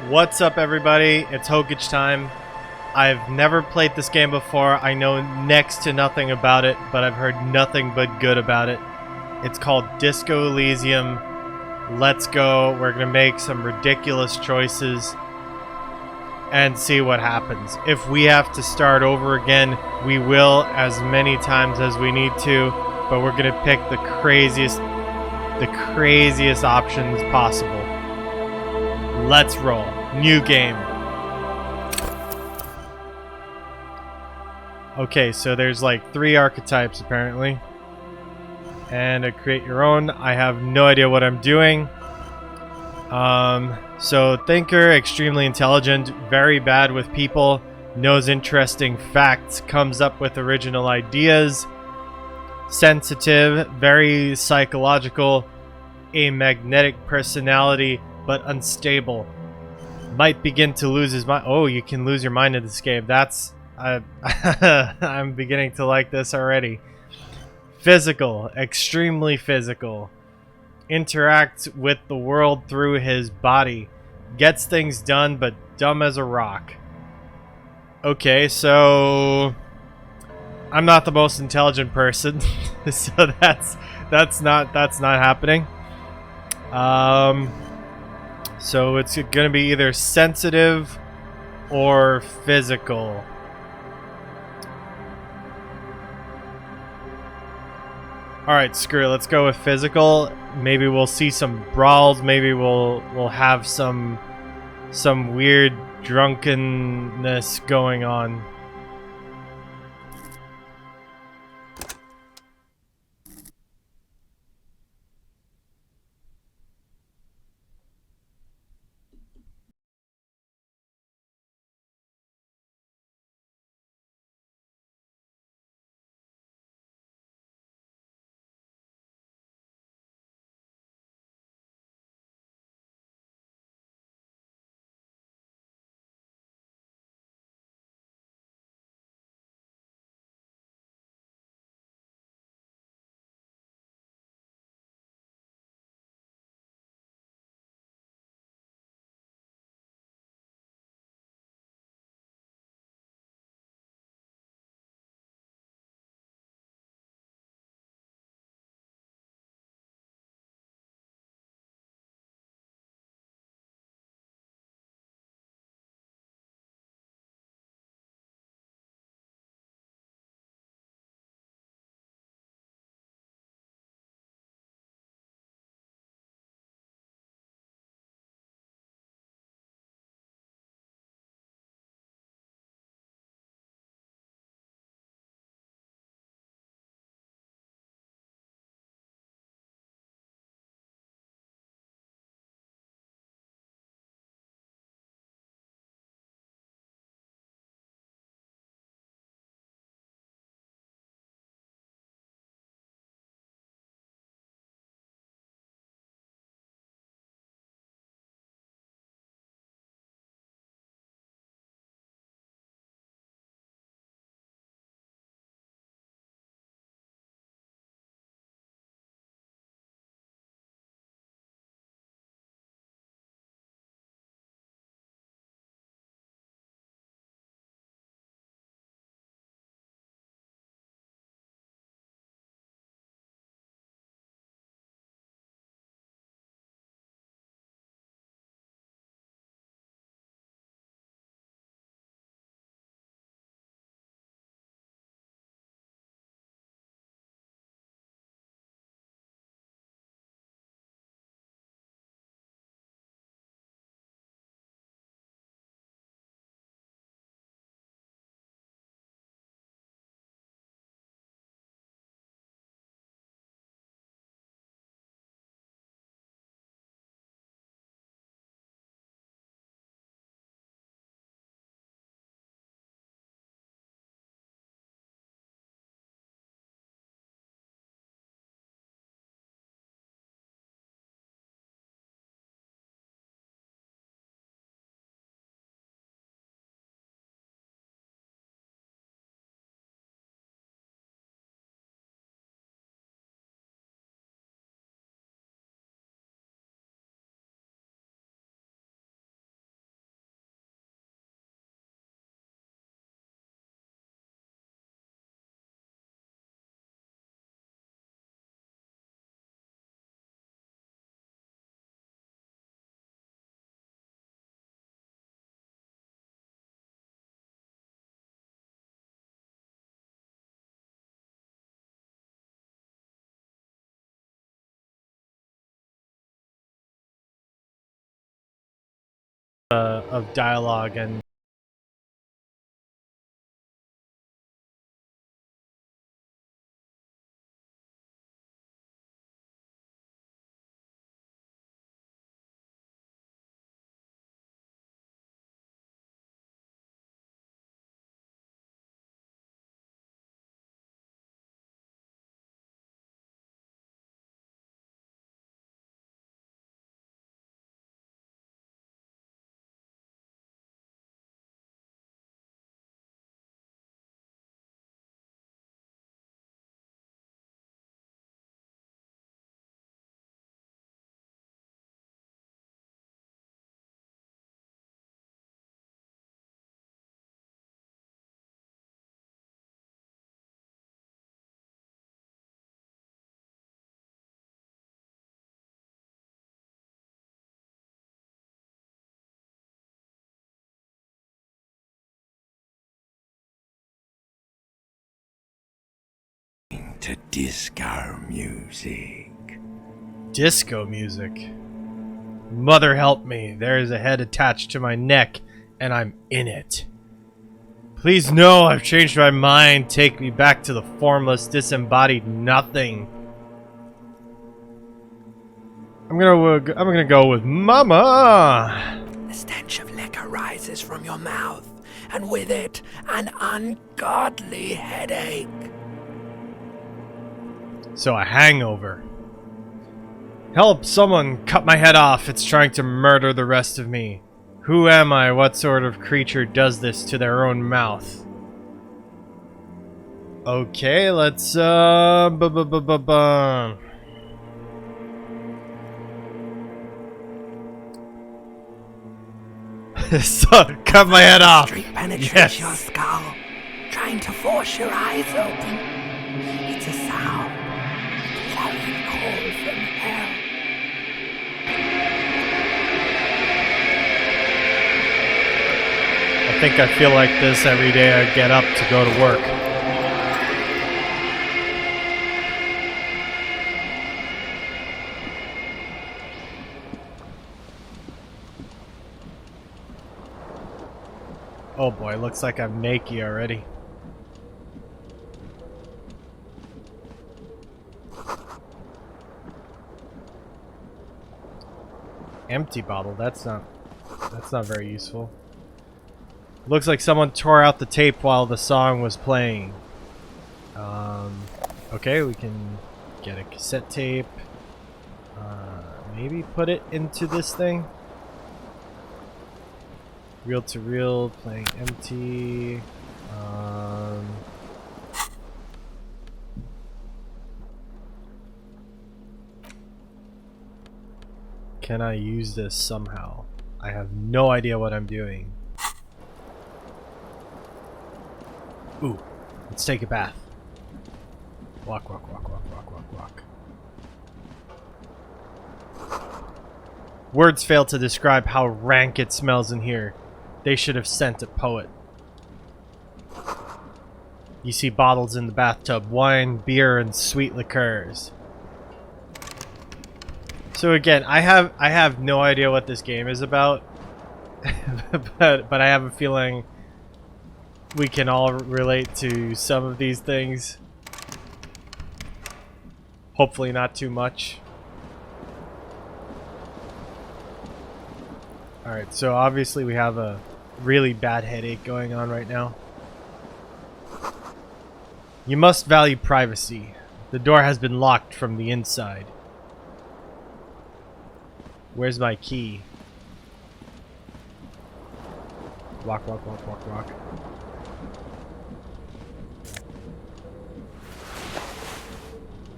What's up, everybody? It's Hokage time. I've never played this game before. I know next to nothing about it, but I've heard nothing but good about it. It's called Disco Elysium. Let's go. We're going to make some ridiculous choices and see what happens. If we have to start over again, we will as many times as we need to, but we're going to pick the craziest options possible. Let's roll. New game. Okay, so there's like 3 archetypes apparently. And create your own. I have no idea what I'm doing. So thinker, extremely intelligent, very bad with people, knows interesting facts, comes up with original ideas, sensitive, very psychological, a magnetic personality, but unstable. Might begin to lose his mind. Oh, you can lose your mind in this game. That's... I'm beginning to like this already. Physical. Extremely physical. Interacts with the world through his body. Gets things done, but dumb as a rock. Okay, so... I'm not the most intelligent person, so that's not happening. So it's gonna be either sensitive or physical. Alright, screw it. Let's go with physical. Maybe we'll see some brawls. Maybe we'll have some weird drunkenness going on. of dialogue and to disco music. disco music. Mother help me, there is a head attached to my neck, and I'm in it. Please no, I've changed my mind. Take me back to the formless, disembodied nothing. I'm gonna go with Mama. The stench of liquor rises from your mouth, and with it, an ungodly headache. So a hangover. Help, someone cut my head off. It's trying to murder the rest of me. Who am I? What sort of creature does this to their own mouth? Okay, let's so, cut my head off. Streak penetrates Yes. your skull, trying to force your eyes open. It's a sound, a clarion call from hell. I think I feel like this every day I get up to go to work. Oh boy, looks like I'm naked already. Empty bottle, that's not very useful. Looks like someone tore out the tape while the song was playing. Okay, we can get a cassette tape. Maybe put it into this thing. Reel to reel, playing empty. Can I use this somehow? I have no idea what I'm doing. Ooh, let's take a bath. Walk, walk, walk, walk, walk, walk, walk. Words fail to describe how rank it smells in here. They should have sent a poet. You see bottles in the bathtub, wine, beer, and sweet liqueurs. So again, I have no idea what this game is about, but I have a feeling we can all relate to some of these things. Hopefully not too much. Alright, so obviously we have a really bad headache going on right now. You must value privacy. The door has been locked from the inside. Where's my key? Walk, walk, walk, walk, walk.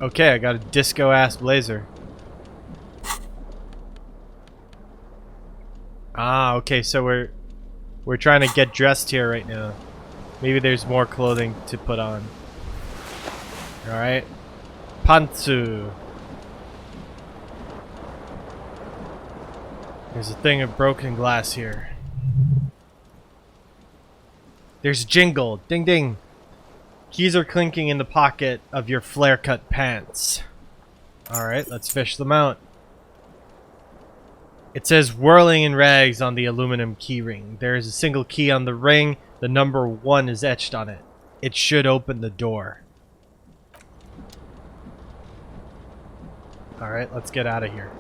Okay, I got a disco-ass blazer. Ah, okay, so we're trying to get dressed here right now. Maybe there's more clothing to put on. Alright. Pantsu. There's a thing of broken glass here. There's jingle. Ding ding. Keys are clinking in the pocket of your flare-cut pants. Alright, let's fish them out. It says whirling in rags on the aluminum key ring. There is a single key on the ring. The number 1 is etched on it. It should open the door. Alright, let's get out of here.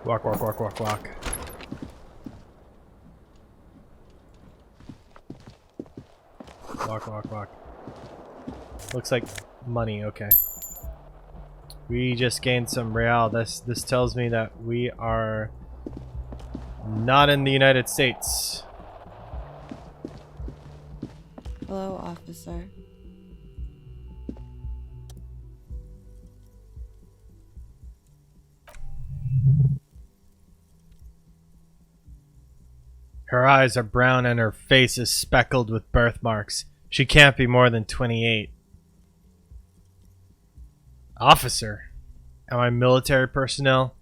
Walk, walk, walk, walk, walk. Walk, walk, walk. Looks like money, okay. We just gained some real. This tells me that we are not in the United States. Hello, officer. Her eyes are brown and her face is speckled with birthmarks. She can't be more than 28. Officer, am I military personnel?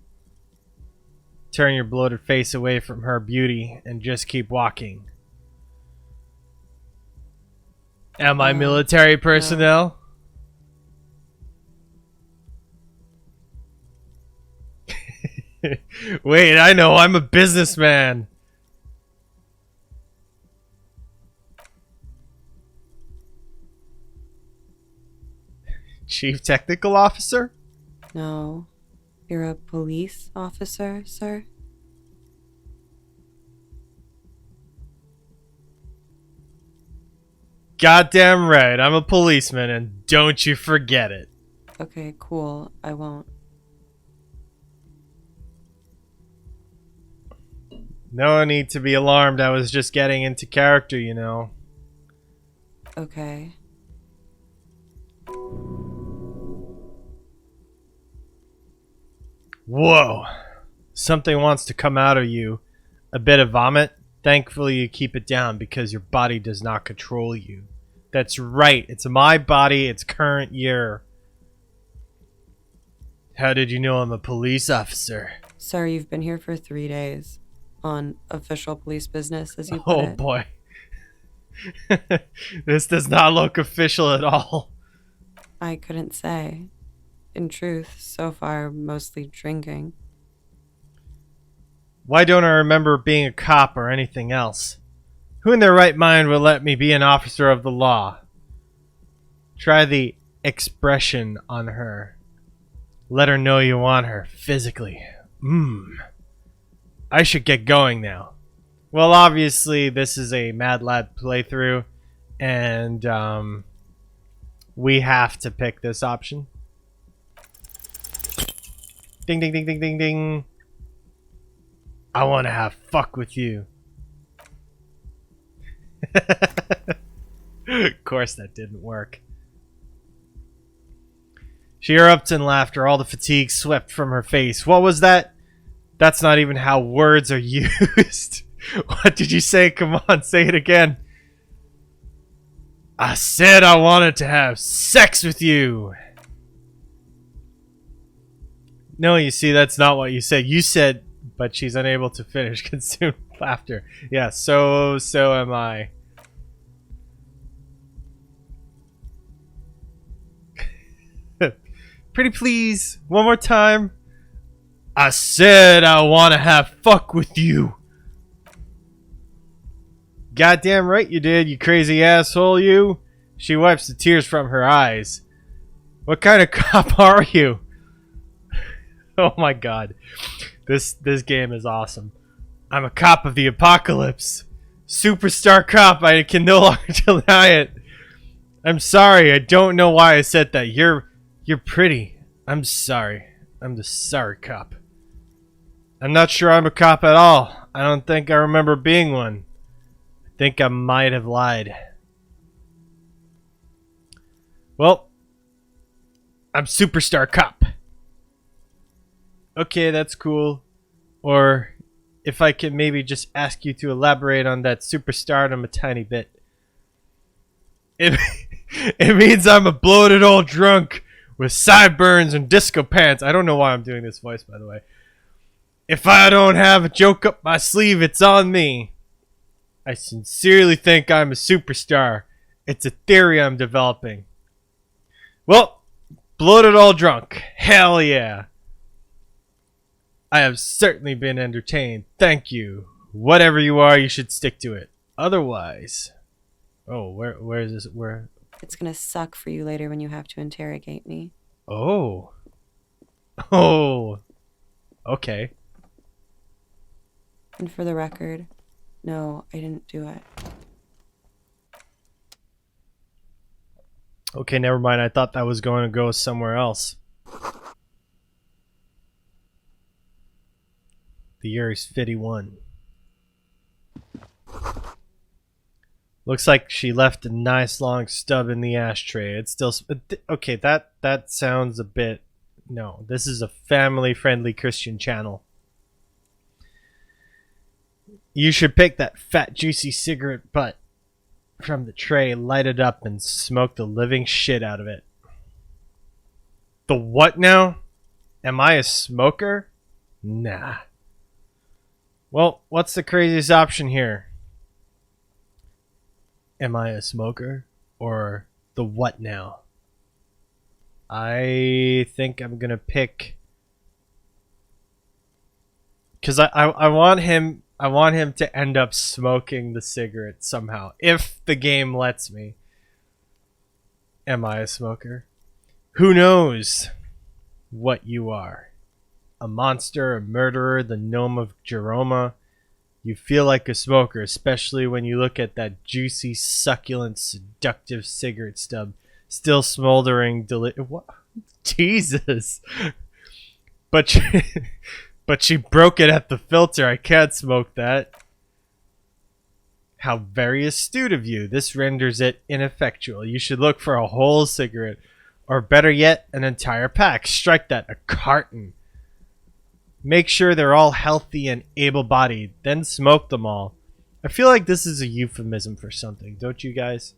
Turn your bloated face away from her beauty and just keep walking. Am I military personnel? No. Wait, I know, I'm a businessman. Chief Technical Officer? No. You're a police officer, sir? Goddamn right, I'm a policeman and don't you forget it. Okay, cool. I won't. No need to be alarmed, I was just getting into character, you know. Okay. Whoa. Something wants to come out of you. A bit of vomit? Thankfully you keep it down because your body does not control you. That's right. It's my body. It's current year. How did you know I'm a police officer? Sir, you've been here for 3 days. On official police business, as you put it. Oh boy. This does not look official at all. I couldn't say. In truth, so far, mostly drinking. Why don't I remember being a cop or anything else? Who in their right mind will let me be an officer of the law? Try the expression on her. Let her know you want her physically. I should get going now. Well, obviously, this is a Mad Lad playthrough, and we have to pick this option. Ding, ding, ding, ding, ding, ding. I want to have fuck with you. Of course that didn't work. She erupts in laughter, all the fatigue swept from her face. What was that? That's not even how words are used. What did you say? Come on, say it again. I said I wanted to have sex with you. No, you see, that's not what you said. You said, but she's unable to finish. Consumed laughter. Yeah, so am I. Pretty please, one more time. I said I want to have fuck with you. Goddamn right you did, you crazy asshole, you. She wipes the tears from her eyes. What kind of cop are you? Oh my god. This game is awesome. I'm a cop of the apocalypse. Superstar cop, I can no longer deny it. I'm sorry, I don't know why I said that. You're pretty. I'm sorry. I'm the sorry cop. I'm not sure I'm a cop at all. I don't think I remember being one. I think I might have lied. Well, I'm superstar cop. Okay, that's cool. Or if I can maybe just ask you to elaborate on that superstardom a tiny bit. It means I'm a bloated old drunk with sideburns and disco pants. I don't know why I'm doing this voice, by the way. If I don't have a joke up my sleeve, it's on me. I sincerely think I'm a superstar. It's a theory I'm developing. Well, bloated old drunk. Hell yeah. I have certainly been entertained. Thank you. Whatever you are, you should stick to it. Otherwise... Oh, where is this? Where? It's gonna suck for you later when you have to interrogate me. Oh. Oh. Okay. And for the record, no, I didn't do it. Okay, never mind. I thought that was going to go somewhere else. The year is 51. Looks like she left a nice long stub in the ashtray. It's still... Okay, that sounds a bit... No, this is a family-friendly Christian channel. You should pick that fat, juicy cigarette butt from the tray, light it up, and smoke the living shit out of it. The what now? Am I a smoker? Nah. Well, what's the craziest option here? Am I a smoker? Or the what now? I think I'm gonna pick... Because I want him to end up smoking the cigarette somehow. If the game lets me. Am I a smoker? Who knows what you are? A monster, a murderer, the gnome of Jeroma. You feel like a smoker, especially when you look at that juicy, succulent, seductive cigarette stub, still smoldering. What? Jesus! But she broke it at the filter. I can't smoke that. How very astute of you. This renders it ineffectual. You should look for a whole cigarette, or better yet, an entire pack. Strike that, a carton. Make sure they're all healthy and able-bodied, then smoke them all. I feel like this is a euphemism for something, don't you guys?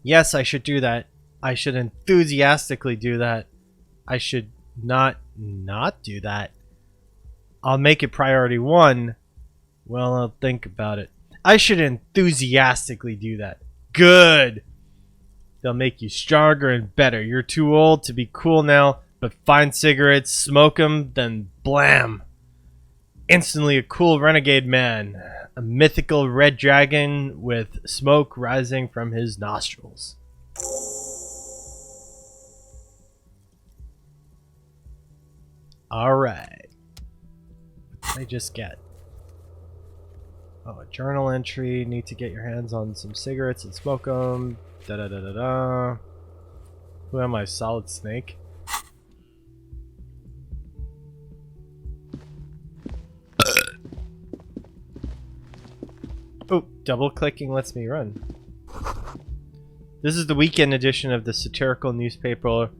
Yes, I should do that. I should enthusiastically do that. I should not do that. I'll make it priority 1. Well, I'll think about it. I should enthusiastically do that. Good! They'll make you stronger and better. You're too old to be cool now. But find cigarettes, smoke them, then blam! Instantly a cool renegade man. A mythical red dragon with smoke rising from his nostrils. Alright. What did I just get? Oh, a journal entry. Need to get your hands on some cigarettes and smoke them. Da da da da da. Who am I? Solid Snake? Oh, double clicking lets me run. This is the weekend edition of the satirical newspaper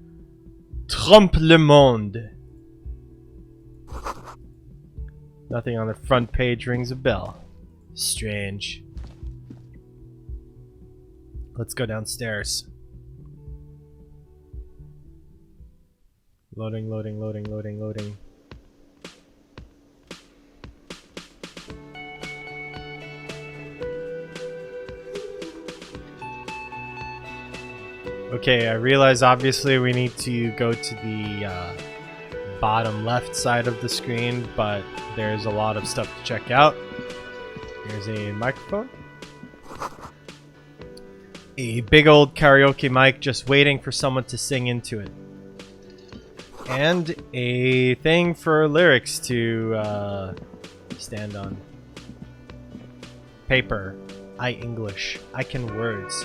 Trompe le Monde. Nothing on the front page rings a bell. Strange. Let's go downstairs. Loading, loading, loading, loading, loading. Okay, I realize obviously we need to go to the bottom left side of the screen, but there's a lot of stuff to check out. Here's a microphone. A big old karaoke mic just waiting for someone to sing into it. And a thing for lyrics to stand on. Paper. I English. I can words.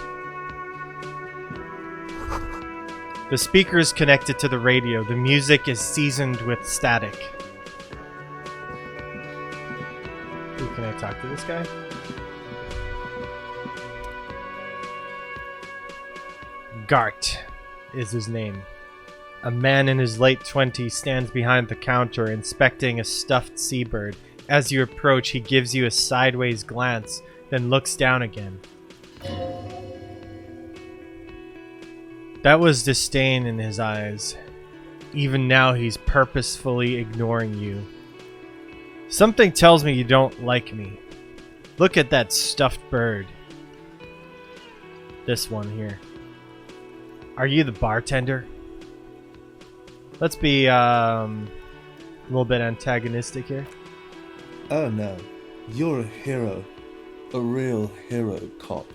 The speaker is connected to the radio. The music is seasoned with static. Ooh, can I talk to this guy? Gart is his name. A man in his late 20s stands behind the counter inspecting a stuffed seabird. As you approach, he gives you a sideways glance, then looks down again. That was disdain in his eyes. Even now, he's purposefully ignoring you. Something tells me you don't like me. Look at that stuffed bird. This one here. Are you the bartender? Let's be, A little bit antagonistic here. Oh no, you're a hero. A real hero cop.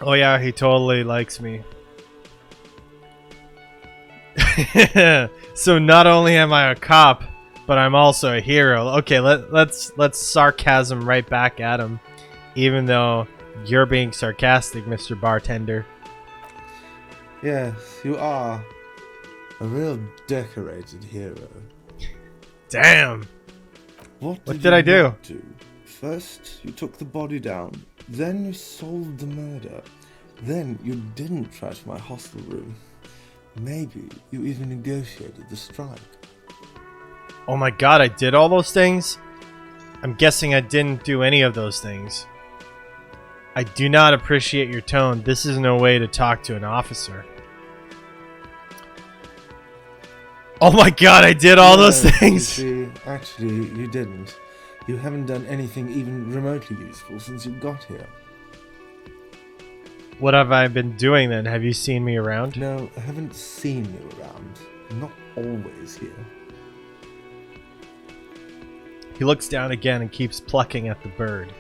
Oh yeah, he totally likes me. So not only am I a cop, but I'm also a hero. Okay, let's sarcasm right back at him, even though you're being sarcastic, Mr. Bartender. Yes, you are. A real decorated hero. Damn. What did you I do? not do? First, you took the body down. Then you solved the murder. Then you didn't trash my hostel room. Maybe you even negotiated the strike. Oh my god, I did all those things? I'm guessing I didn't do any of those things. I do not appreciate your tone. This is no way to talk to an officer. Oh my god, I did all those things! You see, actually, you didn't. You haven't done anything even remotely useful since you got here. What have I been doing then? Have you seen me around? No, I haven't seen you around. I'm not always here. He looks down again and keeps plucking at the bird.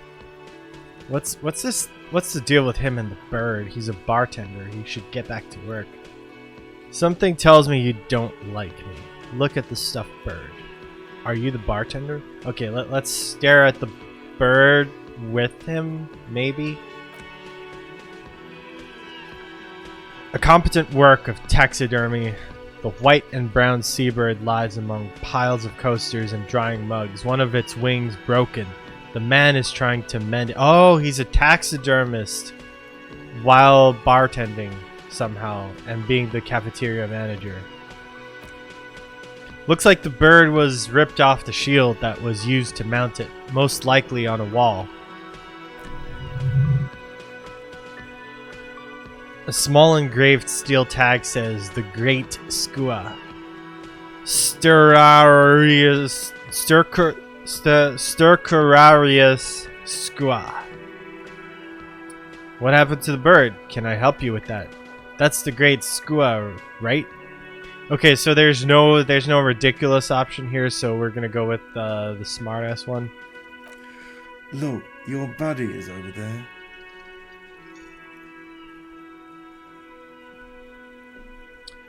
What's the deal with him and the bird? He's a bartender. He should get back to work. Something tells me you don't like me. Look at the stuffed bird. Are you the bartender? Okay, let's stare at the bird with him, maybe? A competent work of taxidermy. The white and brown seabird lies among piles of coasters and drying mugs, one of its wings broken. The man is trying to mend it. Oh, he's a taxidermist while bartending somehow and being the cafeteria manager. Looks like the bird was ripped off the shield that was used to mount it, most likely on a wall. A small engraved steel tag says, "The Great Skua. Stercurarius Skua." What happened to the bird? Can I help you with that? That's the Great Skua, right? Okay, so there's no ridiculous option here, so we're gonna go with the smartass one. Look, your buddy is over there.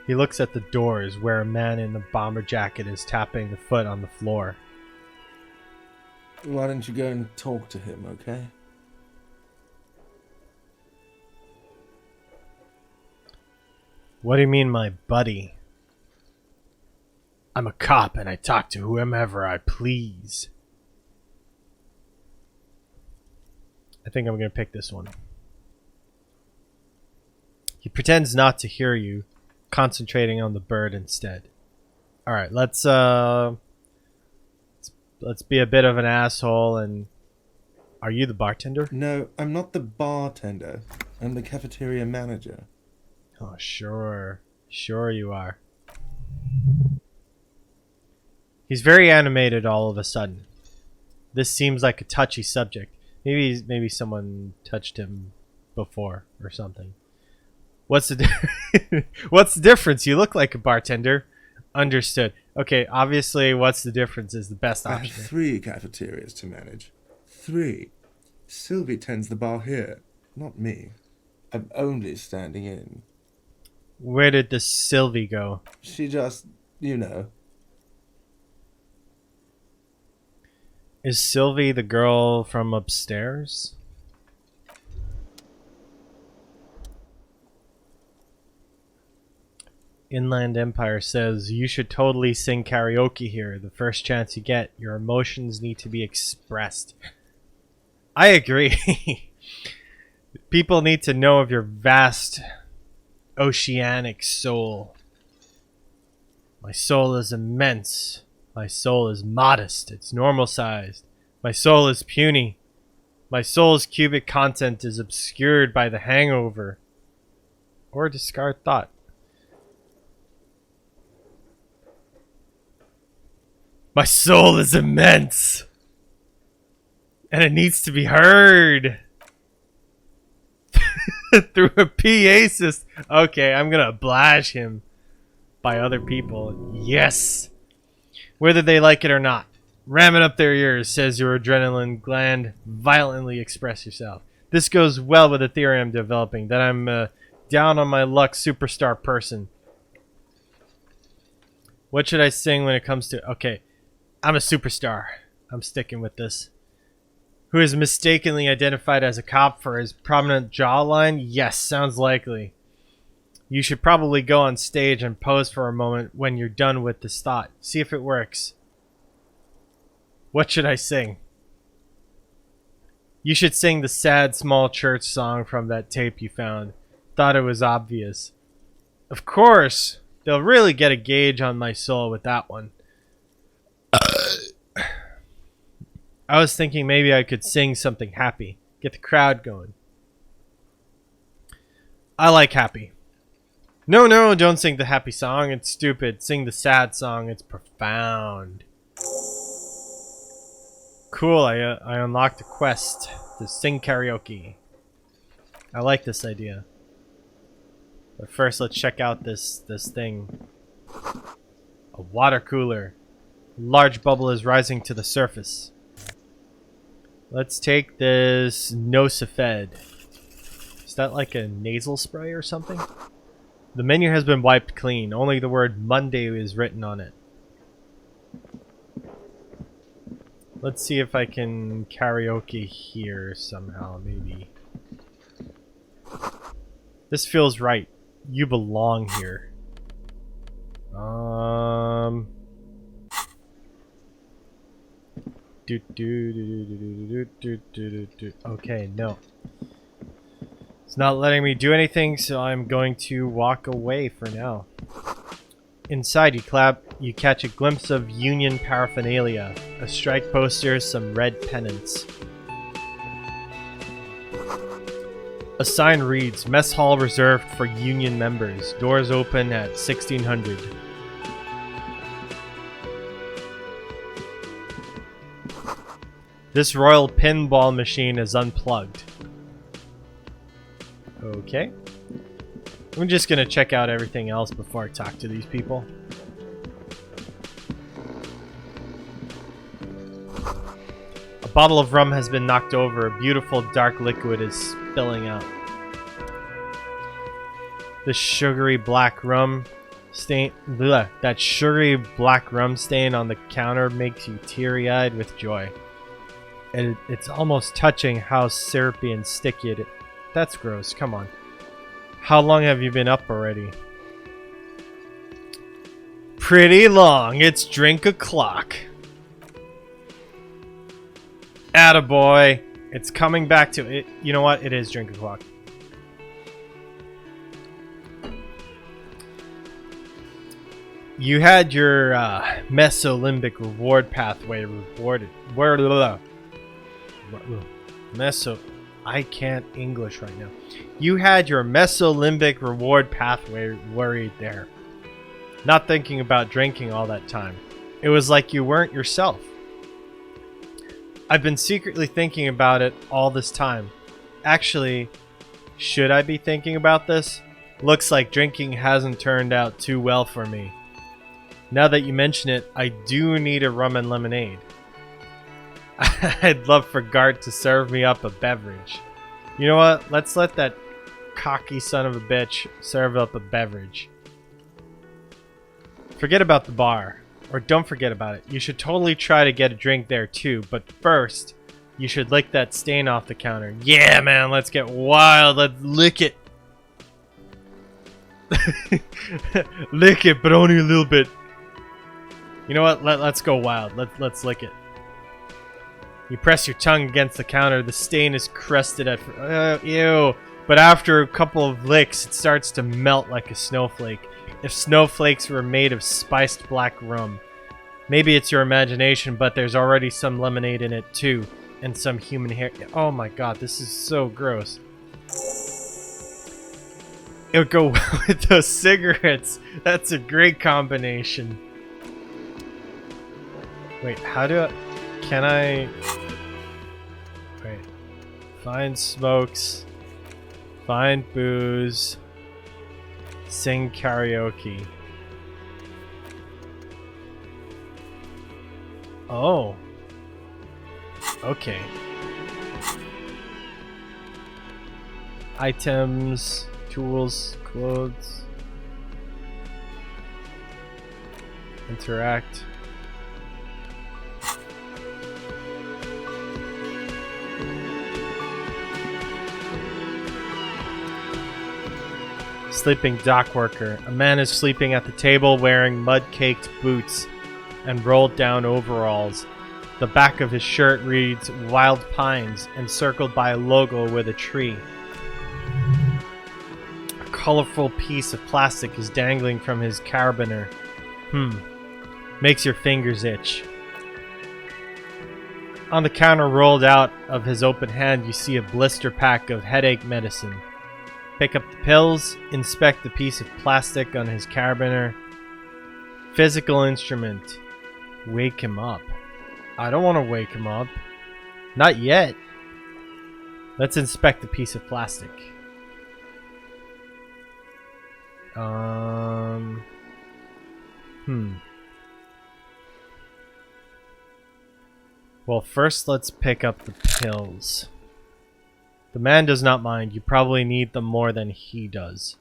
He looks at the doors where a man in a bomber jacket is tapping the foot on the floor. Why don't you go and talk to him, okay? What do you mean, my buddy? I'm a cop and I talk to whomever I please. I think I'm gonna pick this one. He pretends not to hear you, concentrating on the bird instead. Alright, let's be a bit of an asshole and... Are you the bartender? No, I'm not the bartender. I'm the cafeteria manager. Oh, sure. Sure you are. He's very animated all of a sudden. This seems like a touchy subject. Maybe someone touched him before or something. What's the what's the difference? You look like a bartender. Understood. Okay, obviously what's the difference is the best I option. have 3 cafeterias to manage. 3. Sylvie tends the bar here, not me. I'm only standing in. Where did the Sylvie go? She just, you know. Is Sylvie the girl from upstairs? Inland Empire says, you should totally sing karaoke here. The first chance you get, your emotions need to be expressed. I agree. People need to know of your vast oceanic soul. My soul is immense. My soul is modest. It's normal sized. My soul is puny. My soul's cubic content is obscured by the hangover. Or discard thought. My soul is immense. And it needs to be heard. Through a PA system. Okay, I'm gonna oblige him by other people. Yes. whether they like it or not. Ram it up their ears, says your adrenaline gland. Violently express yourself. This goes well with the theory I'm developing, that I'm a down on my luck superstar person. What should I sing when it comes to... Okay, I'm a superstar. I'm sticking with this. Who is mistakenly identified as a cop for his prominent jawline? Yes, sounds likely. You should probably go on stage and pose for a moment when you're done with this thought. See if it works. What should I sing? You should sing the sad small church song from that tape you found. Thought it was obvious. Of course! They'll really get a gauge on my soul with that one. I was thinking maybe I could sing something happy. Get the crowd going. I like happy. No, don't sing the happy song. It's stupid. Sing the sad song. It's profound. Cool, I unlocked a quest to sing karaoke. I like this idea. But first, let's check out this thing. A water cooler. A large bubble is rising to the surface. Let's take this Nosifed. Is that like a nasal spray or something? The menu has been wiped clean. Only the word Monday is written on it. Let's see if I can karaoke here somehow, maybe. This feels right. You belong here. Okay, no. It's not letting me do anything, so I'm going to walk away for now. Inside, you catch a glimpse of Union paraphernalia. A strike poster, some red pennants. A sign reads, Mess Hall reserved for Union members. Doors open at 1600. This royal pinball machine is unplugged. Okay. I'm just gonna check out everything else before I talk to these people. A bottle of rum has been knocked over. A beautiful dark liquid is spilling out. The sugary black rum stain... Bleh, that sugary black rum stain on the counter makes you teary-eyed with joy. And it's almost touching how syrupy and sticky it is. That's gross, come on. How long have you been up already? Pretty long. It's drink o'clock. Attaboy. It's coming back to it. You know what? It is drink o'clock. You had your mesolimbic reward pathway rewarded. I can't English right now. You had your mesolimbic reward pathway worried there. Not thinking about drinking all that time. It was like you weren't yourself. I've been secretly thinking about it all this time. Actually, should I be thinking about this? Looks like drinking hasn't turned out too well for me. Now that you mention it, I do need a rum and lemonade. I'd love for Gart to serve me up a beverage. You know what? Let's let that cocky son of a bitch serve up a beverage. Forget about the bar. Or don't forget about it. You should totally try to get a drink there too. But first, you should lick that stain off the counter. Yeah, man. Let's get wild. Let's lick it. Lick it, but only a little bit. You know what? Let's go wild. Let's lick it. You press your tongue against the counter. The stain is crusted at... ew. But after a couple of licks, it starts to melt like a snowflake. If snowflakes were made of spiced black rum. Maybe it's your imagination, but there's already some lemonade in it too. And some human hair. Oh my god, this is so gross. It would go well with those cigarettes. That's a great combination. Wait, how do I... Can I... Wait. Find smokes. Find booze. Sing karaoke. Oh. Okay. Items, tools, clothes. Interact. Sleeping dock worker. A man is sleeping at the table wearing mud-caked boots and rolled down overalls. The back of his shirt reads Wild Pines, encircled by a logo with a tree. A colorful piece of plastic is dangling from his carabiner. Makes your fingers itch. On the counter rolled out of his open hand, you see a blister pack of headache medicine. Pick up the pills, inspect the piece of plastic on his carabiner. Physical instrument. Wake him up. I don't want to wake him up. Not yet. Let's inspect the piece of plastic. Well, first let's pick up the pills. The man does not mind. You probably need them more than he does.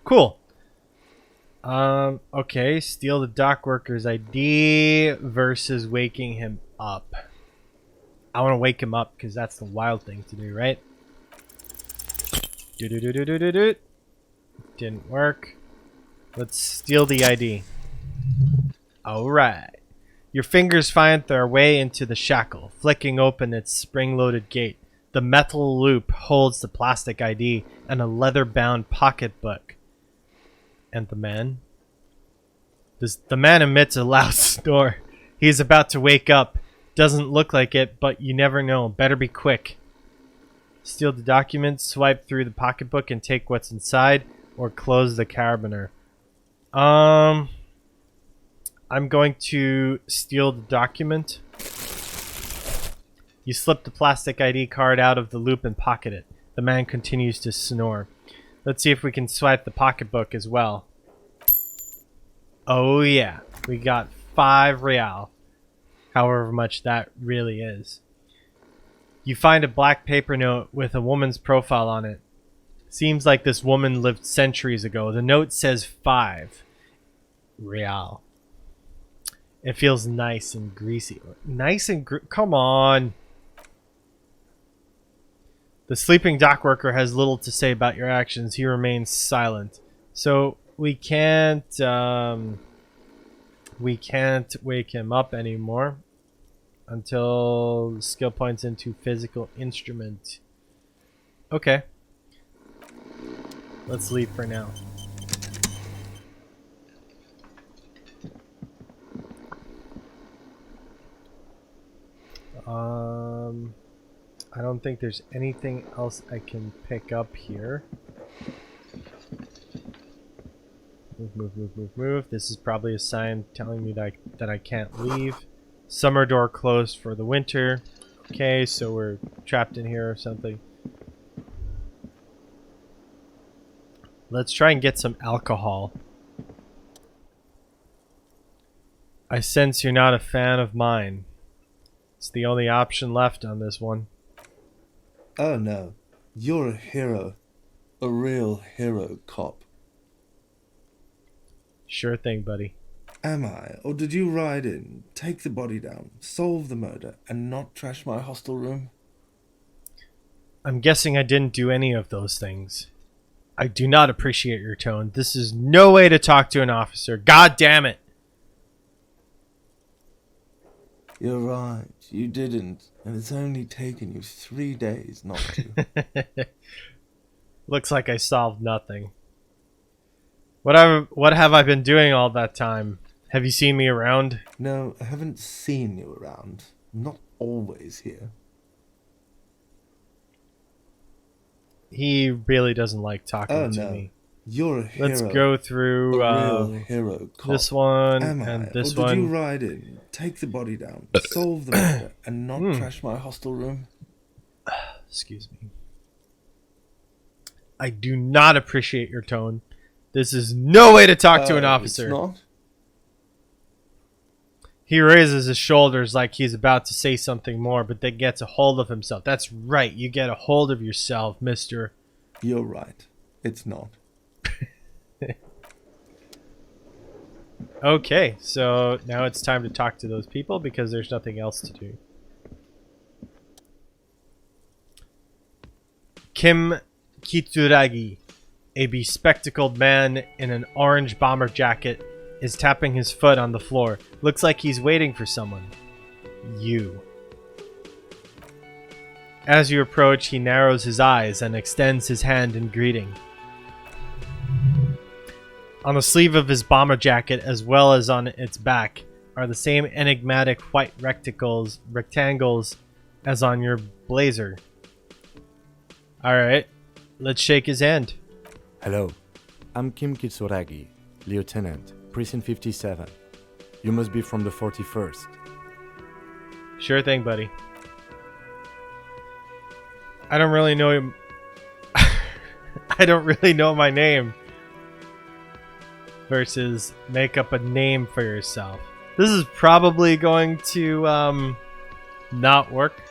Cool. Okay. Steal the dock worker's ID versus waking him up. I want to wake him up because that's the wild thing to do, right? Do. Didn't work. Let's steal the ID. Alright. Your fingers find their way into the shackle, flicking open its spring-loaded gate. The metal loop holds the plastic ID and a leather-bound pocketbook. And the man? The man emits a loud snore. He's about to wake up. Doesn't look like it, but you never know. Better be quick. Steal the documents, swipe through the pocketbook, and take what's inside, or close the carabiner. I'm going to steal the document. You slip the plastic ID card out of the loop and pocket it. The man continues to snore. Let's see if we can swipe the pocketbook as well. Oh yeah, we got 5 real. However much that really is. You find a black paper note with a woman's profile on it. Seems like this woman lived centuries ago. The note says 5 real. It feels nice and greasy. Come on. The sleeping dock worker has little to say about your actions. He remains silent. So we can't wake him up anymore until skill points into physical instrument. Okay. Let's leave for now. I don't think there's anything else I can pick up here. Move. This is probably a sign telling me that I can't leave. Summer door closed for the winter. Okay, so we're trapped in here or something. Let's try and get some alcohol. I sense you're not a fan of mine. It's the only option left on this one. Oh no, you're a hero. A real hero cop. Sure thing, buddy. Am I? Or did you ride in, take the body down, solve the murder, and not trash my hostel room? I'm guessing I didn't do any of those things. I do not appreciate your tone. This is no way to talk to an officer. God damn it! You're right, you didn't, and it's only taken you 3 days not to. Looks like I solved nothing. What have I been doing all that time? Have you seen me around? No, I haven't seen you around. I'm not always here. He really doesn't like talking to me. You're a hero. Let's go through a real hero cop. this one Am I? and this or did one. you ride in, take the body down, solve the murder, and not trash my hostel room? Excuse me. I do not appreciate your tone. This is no way to talk to an officer. It's not? He raises his shoulders like he's about to say something more, but then gets a hold of himself. That's right, you get a hold of yourself, mister. You're right. It's not. Okay, so now it's time to talk to those people because there's nothing else to do. Kim Kitsuragi, a bespectacled man in an orange bomber jacket, is tapping his foot on the floor. Looks like he's waiting for someone. You. As you approach, he narrows his eyes and extends his hand in greeting. On the sleeve of his bomber jacket, as well as on its back, are the same enigmatic white rectangles as on your blazer. Alright, let's shake his hand. Hello, I'm Kim Kitsuragi, Lieutenant, Precinct 57. You must be from the 41st. Sure thing, buddy. I don't really know him. I don't really know my name. Versus make up a name for yourself. This is probably going to not work.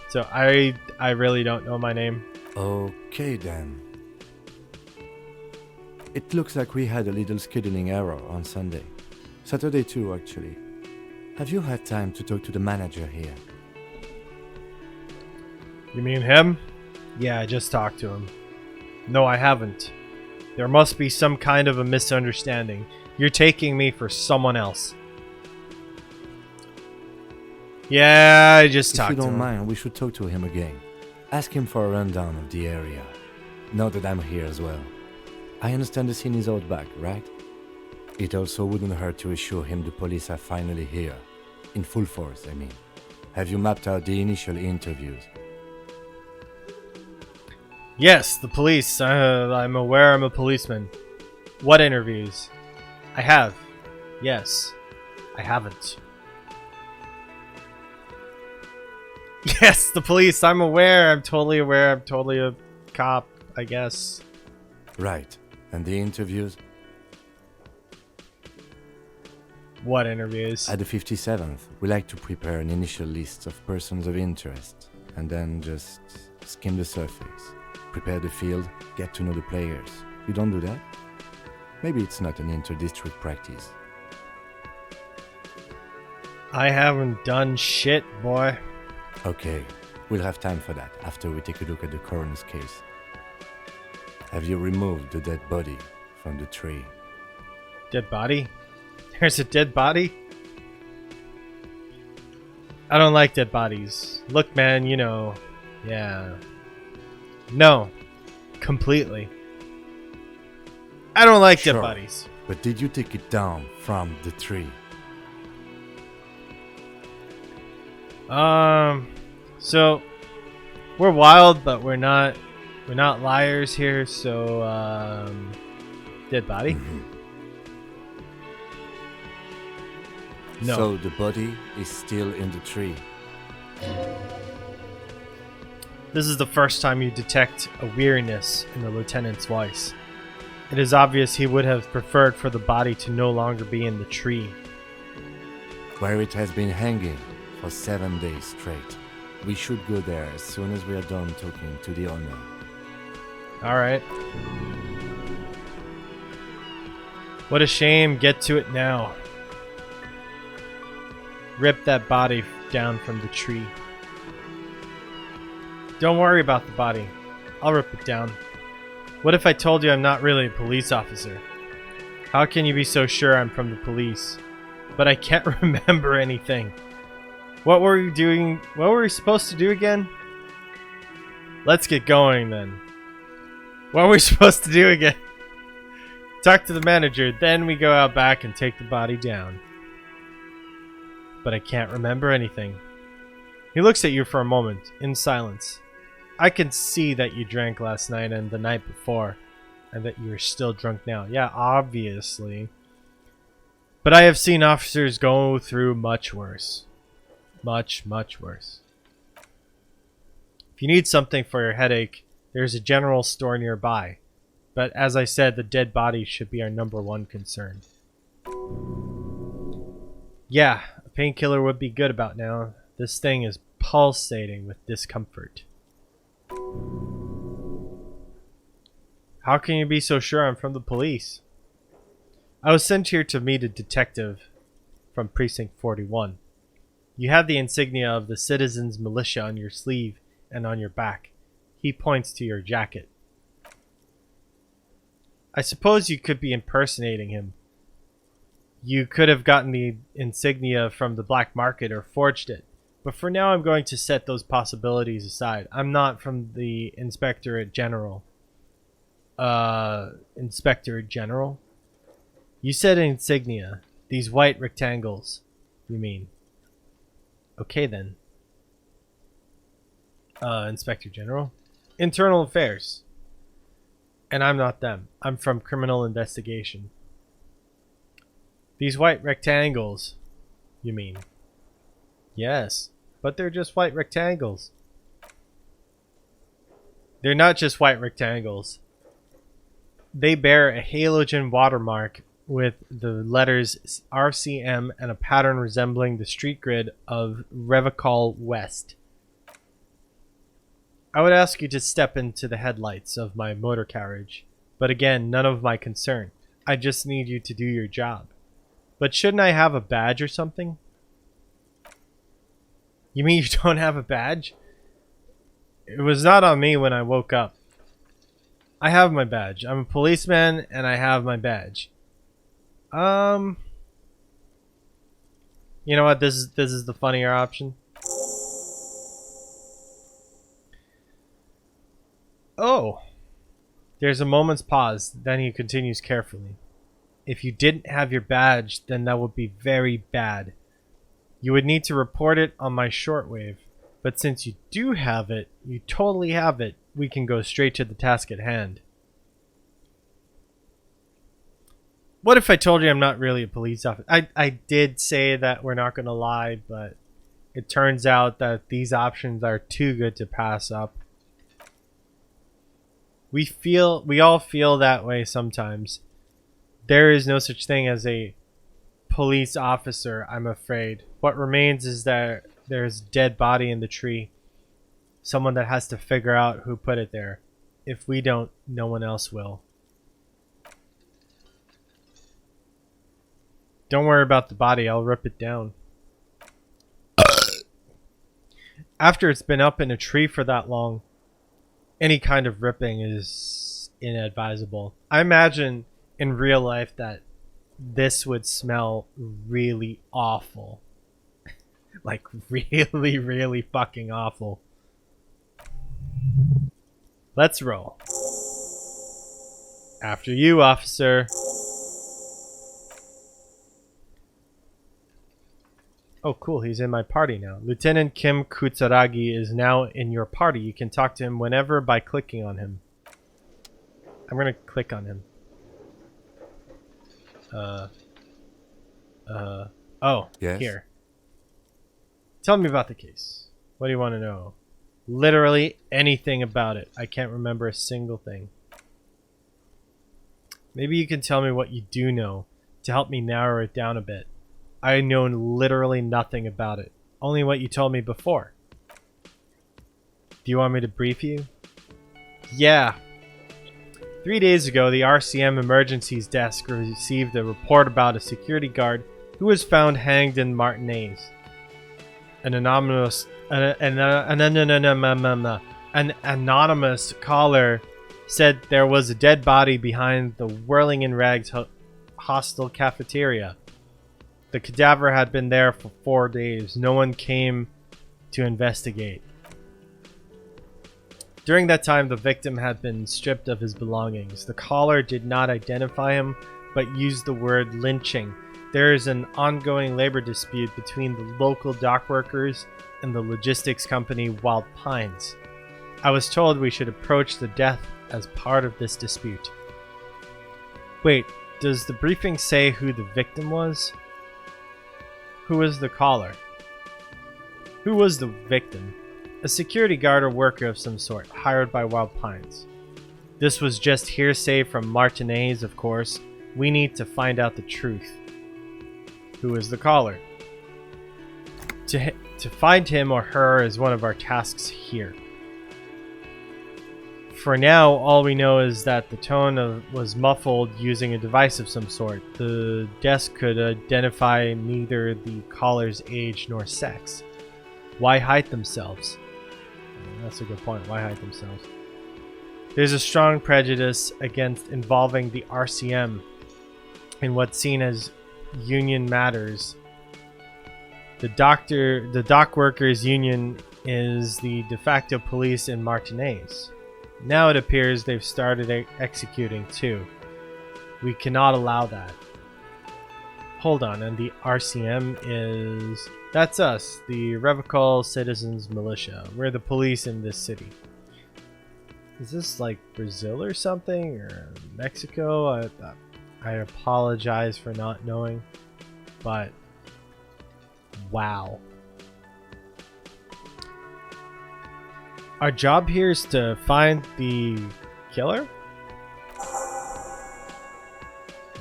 So I really don't know my name. Okay then. It looks like we had a little scheduling error on Sunday. Saturday too, actually. Have you had time to talk to the manager here? You mean him? Yeah, I just talked to him. No, I haven't. There must be some kind of a misunderstanding. You're taking me for someone else. Yeah, I just talked to him. If you don't mind, we should talk to him again. Ask him for a rundown of the area. Now that I'm here as well. I understand the scene is out back, right? It also wouldn't hurt to assure him the police are finally here. In full force, I mean. Have you mapped out the initial interviews? Yes, the police. I'm aware I'm a policeman. What interviews? I have. Yes. I haven't. Yes, the police. I'm aware. I'm totally aware. I'm totally a cop, I guess. Right. And the interviews? What interviews? At the 57th, we like to prepare an initial list of persons of interest, and then just skim the surface. Prepare the field, get to know the players. You don't do that? Maybe it's not an inter-district practice. I haven't done shit, boy. Okay, we'll have time for that after we take a look at the coroner's case. Have you removed the dead body from the tree? Dead body? There's a dead body? I don't like dead bodies. Look, man, you know. Yeah. No. Completely. I don't like dead bodies. But did you take it down from the tree? So we're wild, but we're not liars here, so dead body? Mm-hmm. No. So the body is still in the tree. This is the first time you detect a weariness in the lieutenant's voice. It is obvious he would have preferred for the body to no longer be in the tree. Where it has been hanging for 7 days straight. We should go there as soon as we are done talking to the owner. Alright. What a shame. Get to it now. Rip that body down from the tree. Don't worry about the body. I'll rip it down. What if I told you I'm not really a police officer? How can you be so sure I'm from the police? But I can't remember anything. What were you doing? What were we supposed to do again? Let's get going then. What were we supposed to do again? Talk to the manager, then we go out back and take the body down. But I can't remember anything. He looks at you for a moment, in silence. I can see that you drank last night and the night before, and that you are still drunk now. Yeah, obviously. But I have seen officers go through much worse. Much, much worse. If you need something for your headache, there's a general store nearby. But as I said, the dead body should be our #1 concern. Yeah, a painkiller would be good about now. This thing is pulsating with discomfort. How can you be so sure I'm from the police? I was sent here to meet a detective from Precinct 41. You have the insignia of the Citizens Militia on your sleeve and on your back. He points to your jacket. I suppose you could be impersonating him. You could have gotten the insignia from the black market or forged it. But for now, I'm going to set those possibilities aside. I'm not from the Inspectorate General. Inspectorate General? You said insignia. These white rectangles, you mean. Okay then. Inspector General? Internal Affairs. And I'm not them. I'm from Criminal Investigation. These white rectangles, you mean? Yes, but they're just white rectangles. They're not just white rectangles. They bear a halogen watermark with the letters RCM and a pattern resembling the street grid of Revicol West. I would ask you to step into the headlights of my motor carriage, but again, none of my concern. I just need you to do your job. But shouldn't I have a badge or something? You mean you don't have a badge? It was not on me when I woke up. I have my badge. I'm a policeman and I have my badge. You know what? This is the funnier option. Oh. There's a moment's pause, then he continues carefully. If you didn't have your badge, then that would be very bad. You would need to report it on my shortwave. But since you do have it, you totally have it, we can go straight to the task at hand. What if I told you I'm not really a police officer? I did say that we're not going to lie, but it turns out that these options are too good to pass up. We all feel that way sometimes. There is no such thing as a police officer, I'm afraid. What remains is that there's a dead body in the tree. Someone that has to figure out who put it there. If we don't, no one else will. Don't worry about the body, I'll rip it down. After it's been up in a tree for that long, any kind of ripping is inadvisable. I imagine in real life that this would smell really awful. Like really, really fucking awful. Let's roll. After you, officer. Oh, cool. He's in my party now. Lieutenant Kim Kutsaragi is now in your party. You can talk to him whenever by clicking on him. I'm going to click on him. Oh, yes? Here. Tell me about the case. What do you want to know? Literally anything about it. I can't remember a single thing. Maybe you can tell me what you do know to help me narrow it down a bit. I know literally nothing about it. Only what you told me before. Do you want me to brief you? Yeah. 3 days ago, the RCM Emergencies Desk received a report about a security guard who was found hanged in Martinez. An anonymous caller said there was a dead body behind the Whirling in Rags hostel cafeteria. The cadaver had been there for 4 days. No one came to investigate. During that time, the victim had been stripped of his belongings. The caller did not identify him, but used the word lynching. There is an ongoing labor dispute between the local dock workers and the logistics company Wild Pines. I was told we should approach the death as part of this dispute. Wait, does the briefing say who the victim was? Who was the caller? Who was the victim? A security guard or worker of some sort, hired by Wild Pines. This was just hearsay from Martinez, of course. We need to find out the truth. Who is the caller? To find him or her is one of our tasks here. For now, all we know is that the tone was muffled using a device of some sort. The desk could identify neither the caller's age nor sex. Why hide themselves? That's a good point. Why hide themselves? There's a strong prejudice against involving the RCM in what's seen as union matters. The dock workers union is the de facto police in Martinez. Now it appears they've started executing too. We cannot allow that. Hold on, and the RCM is... That's us, the Revocol Citizens Militia. We're the police in this city. Is this like Brazil or something? Or Mexico? I apologize for not knowing. But... wow. Our job here is to find the killer?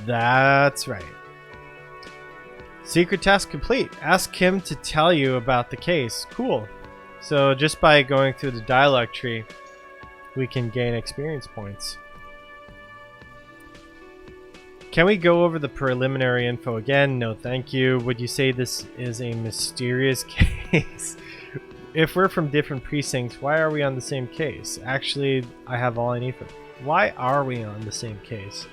That's right. Secret task complete. Ask him to tell you about the case. Cool. So just by going through the dialogue tree, we can gain experience points. Can we go over the preliminary info again? No, thank you. Would you say this is a mysterious case? If we're from different precincts, why are we on the same case? Actually, I have all I need for... Why are we on the same case?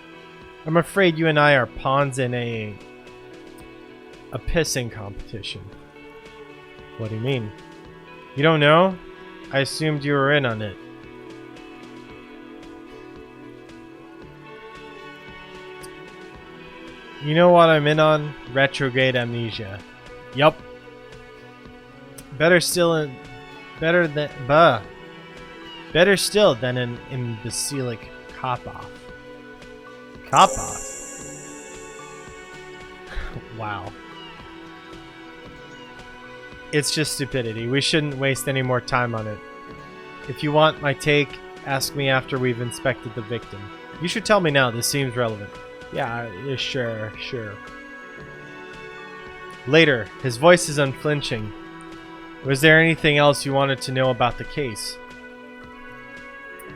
I'm afraid you and I are pawns in a pissing competition. What do you mean? You don't know? I assumed you were in on it. You know what I'm in on? Retrograde amnesia. Yup. Better still than an imbecilic cop-off. Cop-off? Wow. It's just stupidity. We shouldn't waste any more time on it. If you want my take, ask me after we've inspected the victim. You should tell me now. This seems relevant. Yeah, sure. Later. His voice is unflinching. Was there anything else you wanted to know about the case?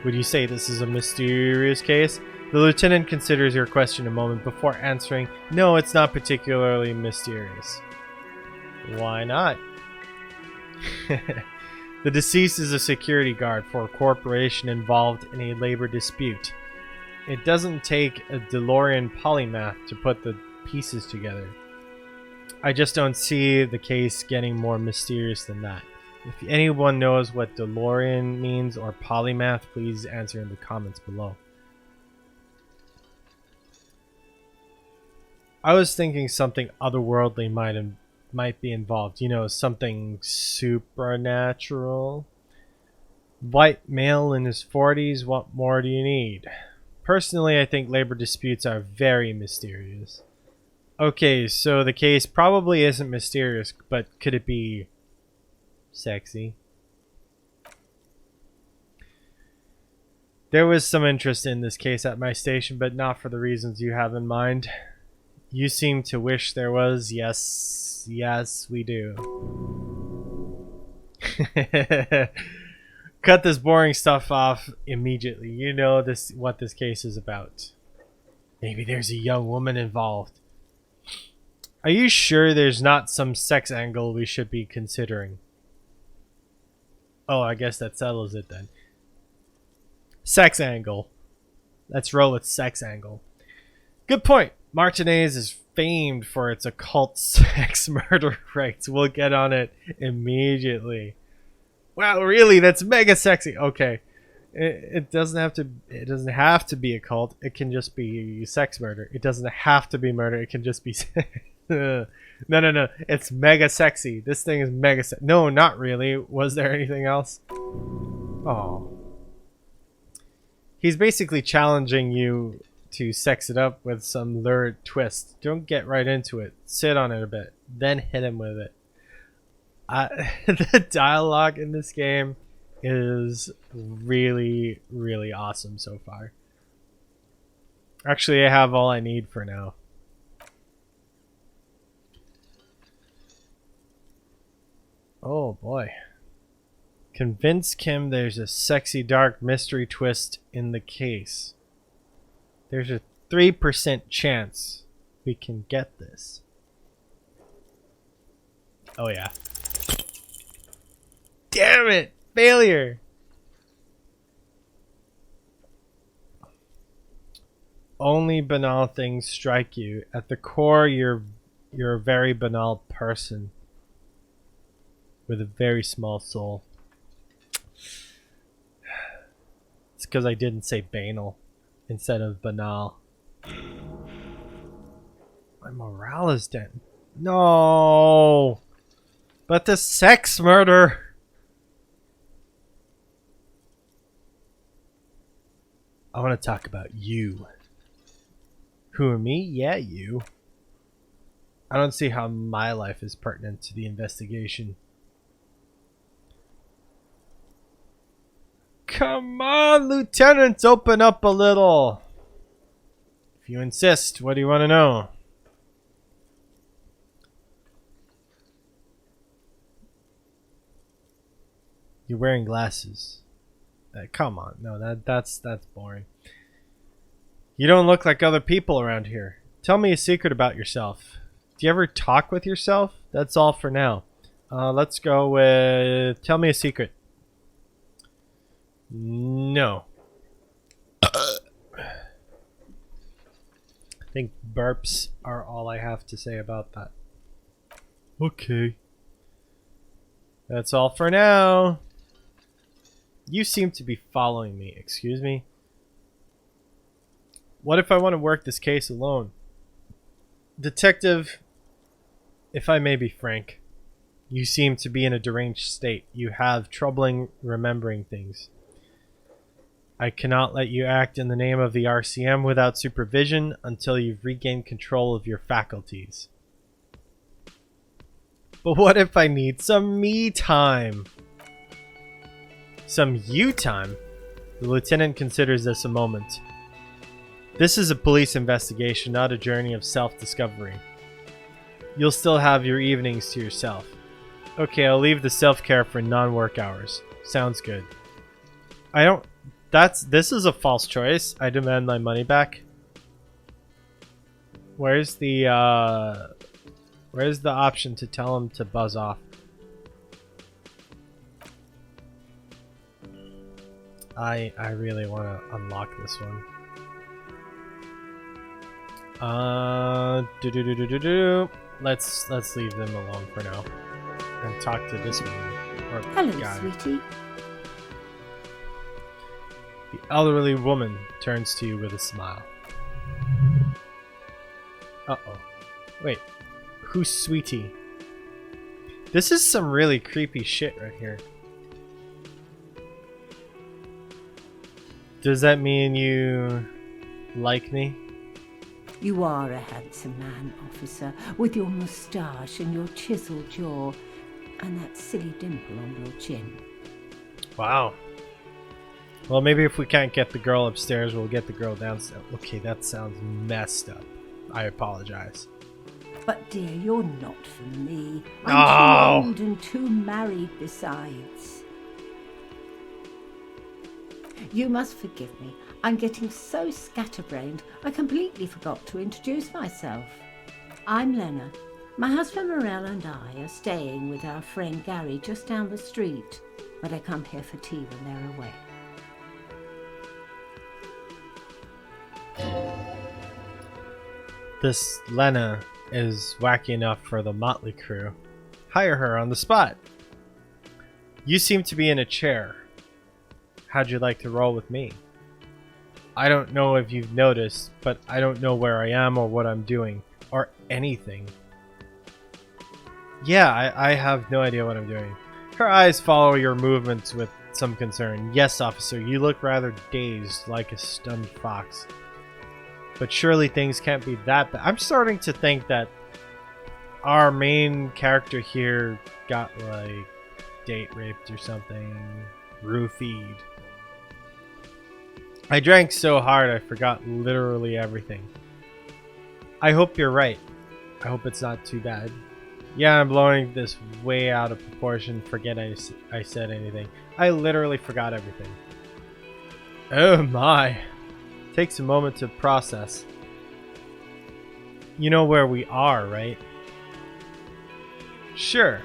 Would you say this is a mysterious case? The lieutenant considers your question a moment before answering, no, it's not particularly mysterious. Why not? The deceased is a security guard for a corporation involved in a labor dispute. It doesn't take a DeLorean polymath to put the pieces together. I just don't see the case getting more mysterious than that. If anyone knows what DeLorean means or polymath, please answer in the comments below. I was thinking something otherworldly might be involved. You know, something supernatural. White male in his 40s, what more do you need? Personally, I think labor disputes are very mysterious. Okay, so the case probably isn't mysterious, but could it be sexy? There was some interest in this case at my station, but not for the reasons you have in mind. You seem to wish there was. Yes, we do. Cut this boring stuff off immediately. You know what this case is about. Maybe there's a young woman involved. Are you sure there's not some sex angle we should be considering? Oh, I guess that settles it then. Sex angle. Let's roll with sex angle. Good point. Martinez is famed for its occult sex murder rites. We'll get on it immediately. Wow, really? That's mega sexy. Okay. It doesn't have to be a cult. It can just be sex murder. It doesn't have to be murder. It can just be no. It's mega sexy. This thing is mega sexy. No, not really. Was there anything else? Oh. He's basically challenging you to sex it up with some lurid twist. Don't get right into it. Sit on it a bit. Then hit him with it. The dialogue in this game is really, really awesome so far. Actually, I have all I need for now. Oh boy. Convince Kim there's a sexy dark mystery twist in the case. There's a 3% chance we can get this. Oh yeah. Damn it! Failure! Only banal things strike you. At the core, you're a very banal person with a very small soul. It's because I didn't say banal instead of banal. My morale is dead. No! But the sex murder! I want to talk about you. Who, me? Yeah, you. I don't see how my life is pertinent to the investigation. Come on, Lieutenant, open up a little. If you insist, what do you want to know? You're wearing glasses. Come on, no, that's boring. You don't look like other people around here. Tell me a secret about yourself. Do you ever talk with yourself? That's all for now. Let's go with... Tell me a secret. No. I think burps are all I have to say about that. Okay. That's all for now. You seem to be following me. Excuse me? What if I want to work this case alone? Detective, if I may be frank, you seem to be in a deranged state. You have troubling remembering things. I cannot let you act in the name of the RCM without supervision until you've regained control of your faculties. But what if I need some me time? Some you time? The lieutenant considers this a moment. This is a police investigation, not a journey of self-discovery. You'll still have your evenings to yourself. Okay, I'll leave the self-care for non-work hours. Sounds good. This is a false choice. I demand my money back. Where's the option to tell him to buzz off? I really want to unlock this one. Let's leave them alone for now and talk to this one. Or Hello, guy. sweetie. The elderly woman turns to you with a smile. Uh-oh. Wait. Who's Sweetie? This is some really creepy shit right here. Does that mean you like me? You are a handsome man, officer, with your moustache and your chiseled jaw, and that silly dimple on your chin. Wow. Well, maybe if we can't get the girl upstairs, we'll get the girl downstairs. Okay, that sounds messed up. I apologize. But dear, you're not for me. Oh. I'm too old and too married besides. You must forgive me. I'm getting so scatterbrained, I completely forgot to introduce myself. I'm Lena. My husband Morel and I are staying with our friend Gary just down the street, but I come here for tea when they're away. This Lena is wacky enough for the Motley crew. Hire her on the spot. You seem to be in a chair. How'd you like to roll with me? I don't know if you've noticed, but I don't know where I am or what I'm doing, or anything. Yeah, I have no idea what I'm doing. Her eyes follow your movements with some concern. Yes, officer, you look rather dazed, like a stunned fox. But surely things can't be that bad. I'm starting to think that our main character here got, like, date raped or something. Roofied. I drank so hard I forgot literally everything. I hope you're right. I hope it's not too bad. Yeah, I'm blowing this way out of proportion. Forget I said anything. I literally forgot everything. Oh my. Takes a moment to process. You know where we are, right? Sure.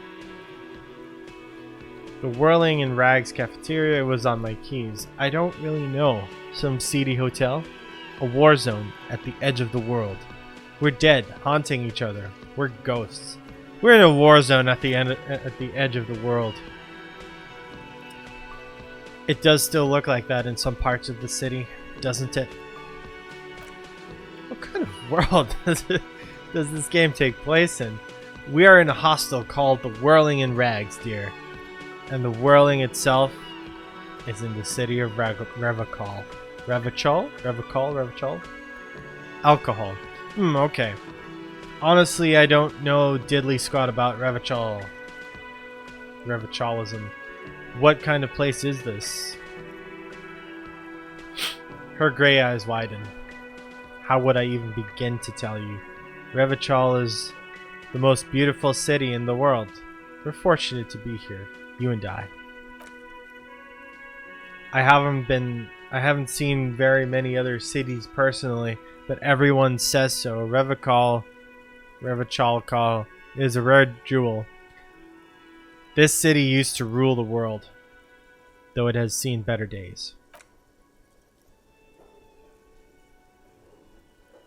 The Whirling in Rags cafeteria was on my keys. I don't really know. Some seedy hotel? A war zone at the edge of the world. We're dead, haunting each other. We're ghosts. We're in a war zone at the edge of the world. It does still look like that in some parts of the city, doesn't it? What kind of world does this game take place in? We are in a hostel called the Whirling in Rags, dear. And the Whirling itself is in the city of Revachol. Revachol? Alcohol. Okay. Honestly, I don't know diddly squat about Revacholism. What kind of place is this? Her gray eyes widen. How would I even begin to tell you? Revachol is the most beautiful city in the world. We're fortunate to be here, you and I. I haven't seen very many other cities personally, but everyone says so. Revachol is a rare jewel. This city used to rule the world, though it has seen better days.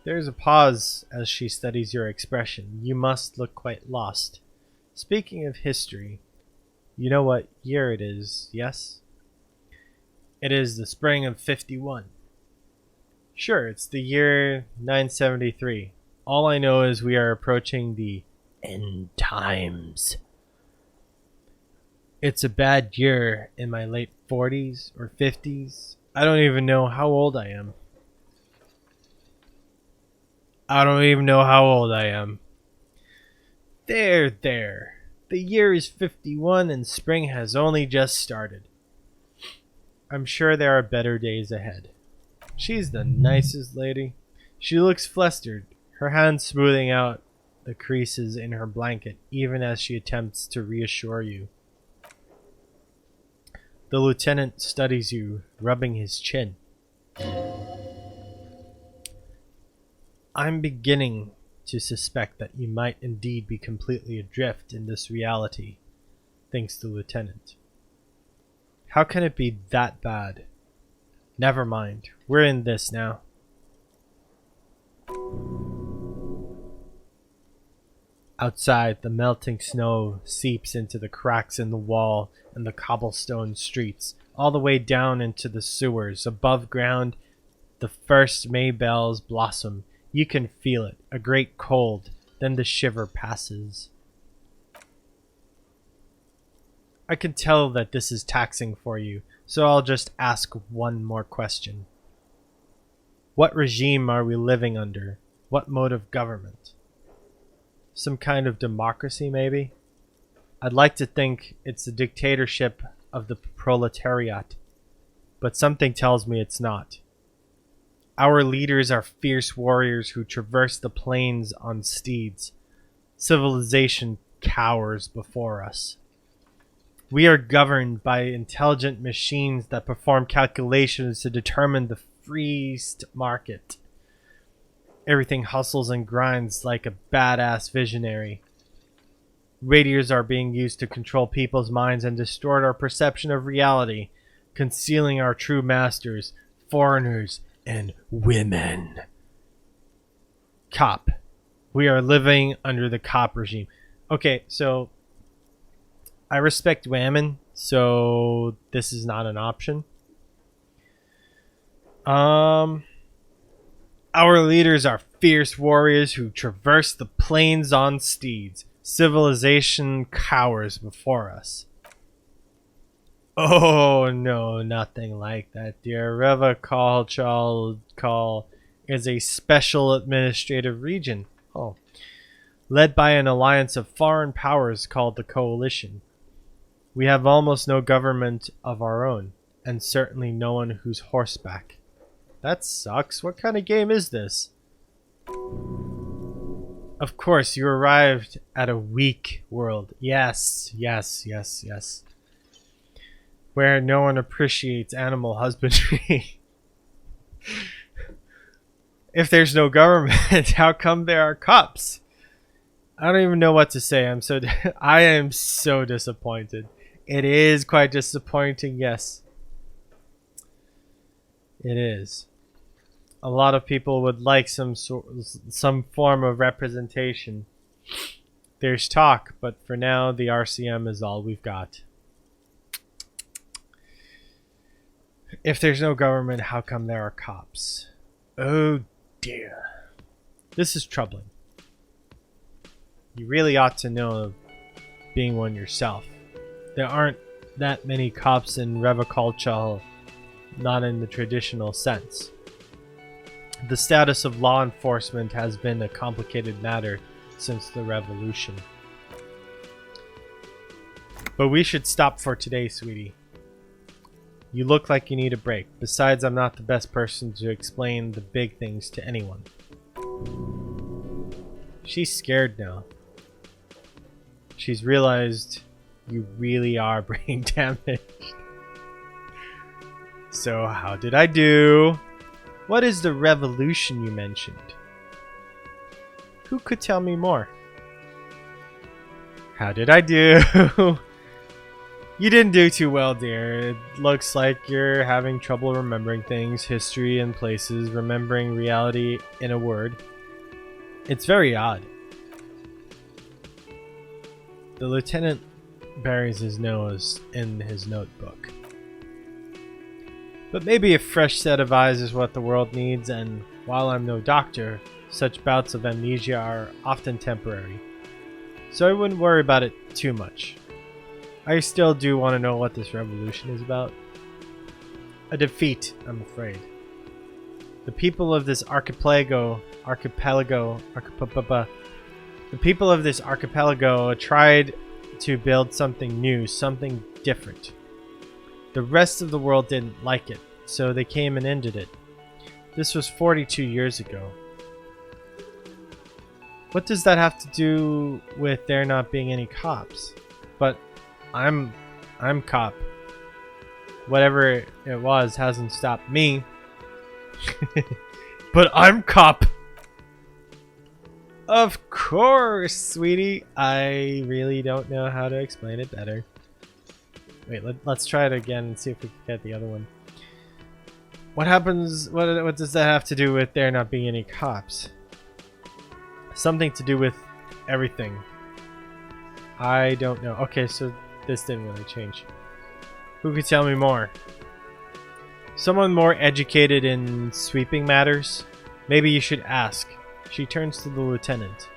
There's a pause as she studies your expression. You must look quite lost. Speaking of history, you know what year it is, yes? It is the spring of 51. Sure, it's the year 973. All I know is we are approaching the end times. It's a bad year in my late 40s or 50s. I don't even know how old I am. There. The year is 51 and spring has only just started. I'm sure there are better days ahead. She's the nicest lady. She looks flustered, her hands smoothing out the creases in her blanket, even as she attempts to reassure you. The lieutenant studies you, rubbing his chin. I'm beginning to suspect that you might indeed be completely adrift in this reality, thinks the lieutenant. How can it be that bad? Never mind, we're in this now. Outside, the melting snow seeps into the cracks in the wall and the cobblestone streets, all the way down into the sewers. Above ground, the first May bells blossom. You can feel it, a great cold, then the shiver passes. I can tell that this is taxing for you, so I'll just ask one more question. What regime are we living under? What mode of government? Some kind of democracy, maybe? I'd like to think it's the dictatorship of the proletariat, but something tells me it's not. Our leaders are fierce warriors who traverse the plains on steeds. Civilization cowers before us. We are governed by intelligent machines that perform calculations to determine the freest market. Everything hustles and grinds like a badass visionary. Radios are being used to control people's minds and distort our perception of reality, concealing our true masters, foreigners, and women. Cop. We are living under the cop regime. Okay, so I respect women, so this is not an option. Our leaders are fierce warriors who traverse the plains on steeds. Civilization cowers before us. Oh no, nothing like that, dear. Revachol is a special administrative region. Led by an alliance of foreign powers called the Coalition. We have almost no government of our own, and certainly no one who's horseback. That sucks. What kind of game is this? Of course, you arrived at a weak world. Yes, yes, yes, yes. Where no one appreciates animal husbandry. If there's no government, how come there are cops? I don't even know what to say. I am so disappointed. It is quite disappointing, yes. It is. A lot of people would like some form of representation. There's talk, but for now the RCM is all we've got. If there's no government, how come there are cops? Oh dear. This is troubling. You really ought to know, being one yourself. There aren't that many cops in Revoculture, not in the traditional sense. The status of law enforcement has been a complicated matter since the revolution. But we should stop for today, sweetie. You look like you need a break. Besides, I'm not the best person to explain the big things to anyone. She's scared now. She's realized you really are brain damaged. So, how did I do? What is the revolution you mentioned? Who could tell me more? How did I do? You didn't do too well, dear. It looks like you're having trouble remembering things, history and places, remembering reality in a word. It's very odd. The lieutenant buries his nose in his notebook. But maybe a fresh set of eyes is what the world needs, and while I'm no doctor, such bouts of amnesia are often temporary. So I wouldn't worry about it too much. I still do want to know what this revolution is about. A defeat, I'm afraid. The people of this archipelago tried to build something new, something different. The rest of the world didn't like it, so they came and ended it. This was 42 years ago. What does that have to do with there not being any cops? But I'm cop. Whatever it was hasn't stopped me. But I'm cop. Of course, sweetie. I really don't know how to explain it better. Wait, let's try it again and see if we can get the other one. What happens? What does that have to do with there not being any cops? Something to do with everything. I don't know. Okay, so this didn't really change. Who could tell me more? Someone more educated in sweeping matters? Maybe you should ask. She turns to the lieutenant.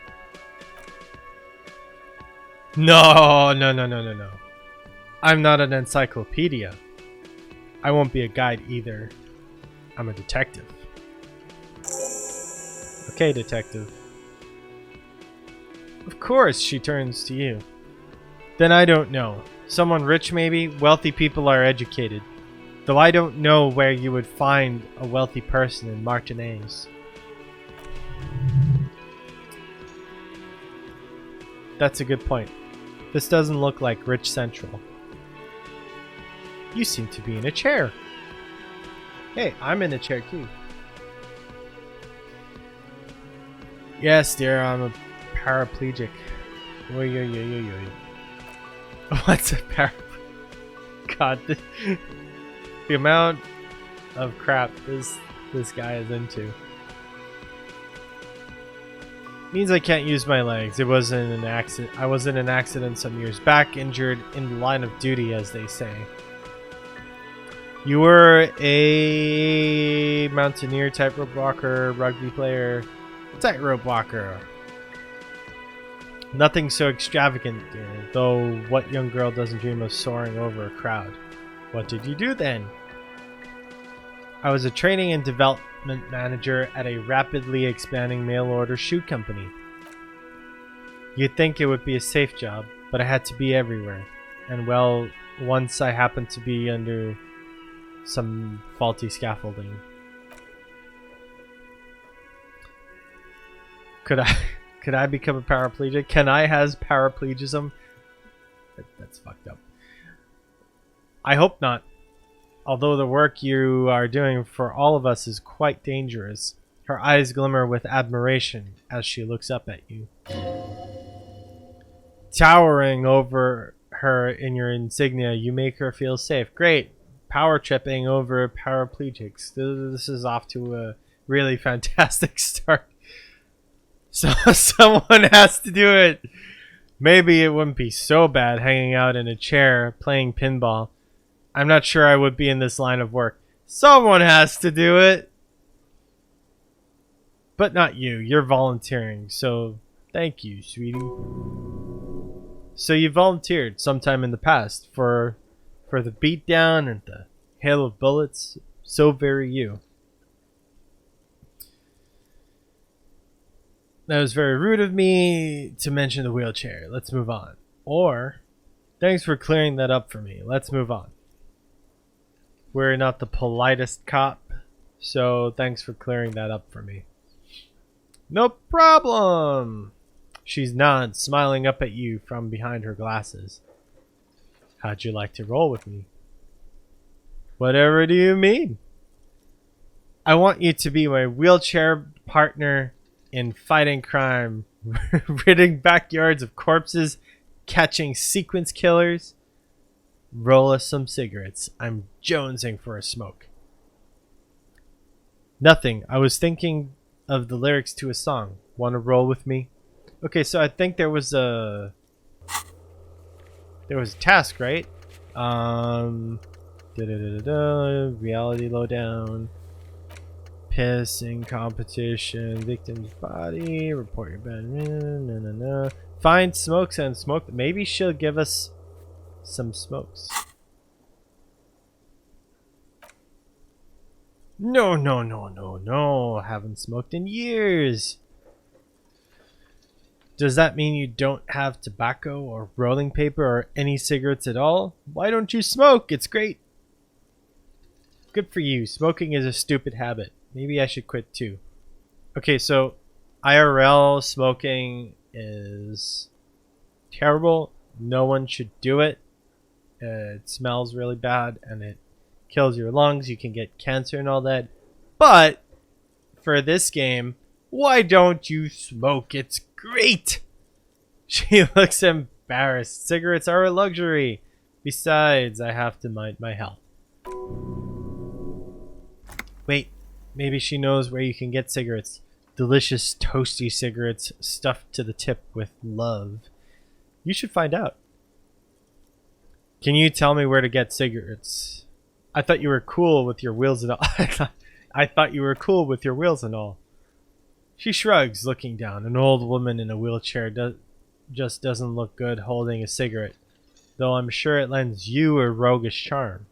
No. I'm not an encyclopedia. I won't be a guide either. I'm a detective. Okay, detective. Of course, she turns to you. Then I don't know. Someone rich maybe? Wealthy people are educated. Though I don't know where you would find a wealthy person in Martinez. That's a good point. This doesn't look like Rich Central. You seem to be in a chair. Hey, I'm in a chair too. Yes, dear, I'm a paraplegic. Oy. What's a God, the amount of crap this guy is into. Means I can't use my legs. It wasn't an accident. I was in an accident some years back, injured in the line of duty, as they say. You were a mountaineer, tightrope walker, rugby player, tightrope walker. Nothing so extravagant, dear, though what young girl doesn't dream of soaring over a crowd? What did you do then? I was a training and development manager at a rapidly expanding mail-order shoe company. You'd think it would be a safe job, but I had to be everywhere. And well, once I happened to be under some faulty scaffolding. Could I become a paraplegic? Can I has paraplegism? That's fucked up. I hope not. Although the work you are doing for all of us is quite dangerous. Her eyes glimmer with admiration as she looks up at you. Towering over her in your insignia, you make her feel safe. Great. Power tripping over paraplegics. This is off to a really fantastic start. So someone has to do it. Maybe it wouldn't be so bad hanging out in a chair playing pinball. I'm not sure I would be in this line of work. Someone has to do it. But not you. You're volunteering. So thank you, sweetie. So you volunteered sometime in the past for the beatdown and the hail of bullets. So very you. That was very rude of me to mention the wheelchair. Let's move on. Or, thanks for clearing that up for me. Let's move on. We're not the politest cop, so thanks for clearing that up for me. No problem! She nods, smiling up at you from behind her glasses. How'd you like to roll with me? Whatever do you mean? I want you to be my wheelchair partner in fighting crime, ridding backyards of corpses, catching sequence killers. Roll us some cigarettes. I'm jonesing for a smoke. Nothing. I was thinking of the lyrics to a song. Want to roll with me? Okay, so I think there was a task, right? Reality lowdown. Pissing competition. Victim's body. Report your bed. Find smokes and smoke. Maybe she'll give us some smokes. No. Haven't smoked in years. Does that mean you don't have tobacco or rolling paper or any cigarettes at all? Why don't you smoke? It's great. Good for you. Smoking is a stupid habit. Maybe I should quit too. Okay, so IRL smoking is terrible. No one should do it. It smells really bad and it kills your lungs. You can get cancer and all that. But for this game, why don't you smoke? It's great. She looks embarrassed. Cigarettes are a luxury. Besides, I have to mind my health. Wait, maybe she knows where you can get cigarettes. Delicious, toasty cigarettes stuffed to the tip with love. You should find out. Can you tell me where to get cigarettes? I thought you were cool with your wheels and all. I thought you were cool with your wheels and all. She shrugs, looking down. An old woman in a wheelchair just doesn't look good holding a cigarette, though I'm sure it lends you a roguish charm.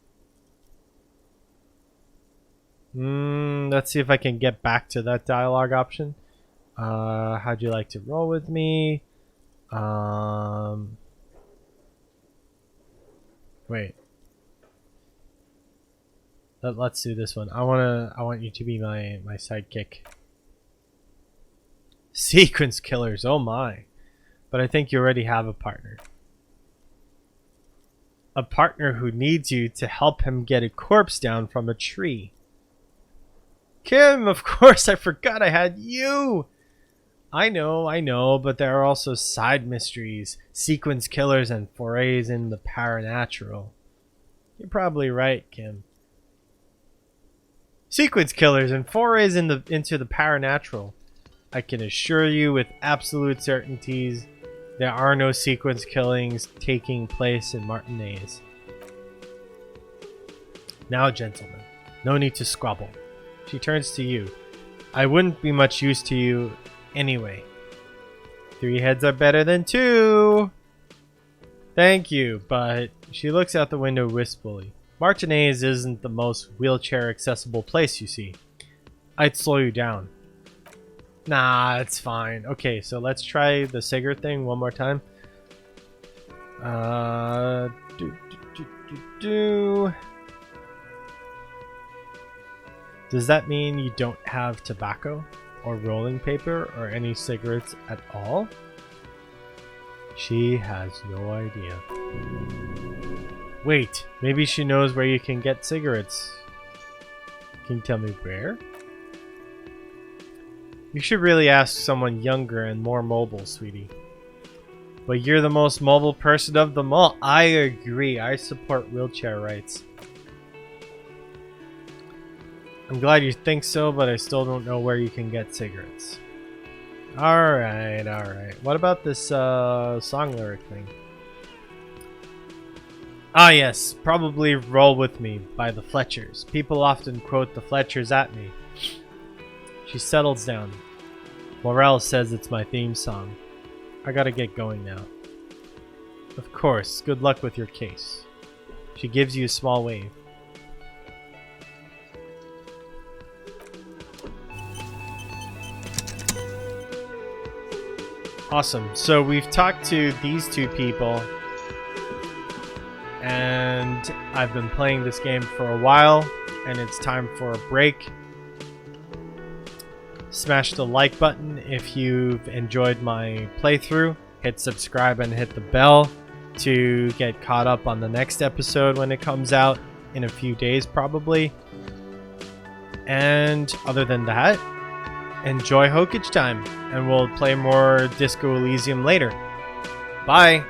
Let's see if I can get back to that dialogue option. How'd you like to roll with me? Wait. Let's do this one. I want you to be my sidekick. Sequence killers, oh my. But I think you already have a partner. A partner who needs you to help him get a corpse down from a tree. Kim, of course, I forgot I had you. I know, but there are also side mysteries, sequence killers, and forays in the paranatural. You're probably right, Kim. Sequence killers and forays into the paranatural. I can assure you with absolute certainties there are no sequence killings taking place in Martinez. Now, gentlemen, no need to squabble. She turns to you. I wouldn't be much use to you anyway. 3 heads are better than 2. Thank you, but she looks out the window wistfully. Martinez isn't the most wheelchair accessible place, you see. I'd slow you down. Nah, it's fine. Okay, so let's try the cigarette thing one more time. Does that mean you don't have tobacco? or rolling paper or any cigarettes at all? She has no idea. Wait, maybe she knows where you can get cigarettes. Can you tell me where? You should really ask someone younger and more mobile, sweetie. But you're the most mobile person of them all. I agree. I support wheelchair rights. I'm glad you think so, but I still don't know where you can get cigarettes. Alright, alright. What about this song lyric thing? Ah yes, probably Roll With Me by the Fletchers. People often quote the Fletchers at me. She settles down. Morel says it's my theme song. I gotta get going now. Of course, good luck with your case. She gives you a small wave. Awesome. So we've talked to these two people, and I've been playing this game for a while, and it's time for a break. Smash the like button if you've enjoyed my playthrough. Hit subscribe and hit the bell to get caught up on the next episode when it comes out in a few days probably. And other than that, enjoy Hokage time, and we'll play more Disco Elysium later. Bye!